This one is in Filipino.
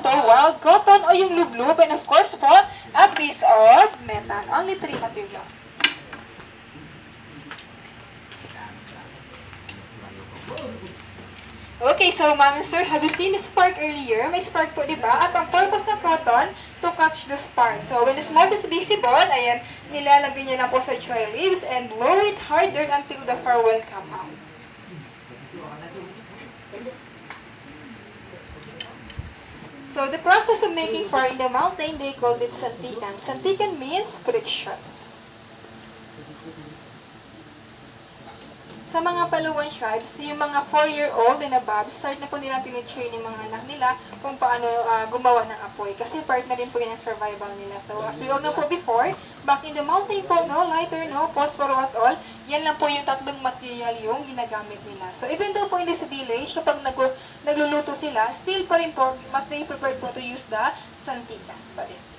po, wild cotton o yung lublub, and of course po, a piece of metal. Only 3 materials. Okay, so ma'am and sir, have you seen the spark earlier? May spark po, di ba? At ang purpose ng cotton, to catch the spark. So when the smoke is visible, ayan, nilalagay niya lang po sa choy leaves and blow it harder until the fire will come out. So the process of making fire in the mountain, they called it santikan. Santikan means friction. Sa mga Palawan tribes, yung mga 4-year-old and above, start na po nilang tinitrain yung mga anak nila kung paano gumawa ng apoy. Kasi part na rin po yan ang survival nila. So, as we all know po before, back in the mountain po, no lighter, no phosphor at all, yan lang po yung tatlong material yung ginagamit nila. So, even though po in this village, kapag nagluluto sila, still pa rin po, mas they prefer po to use the santika pa rin.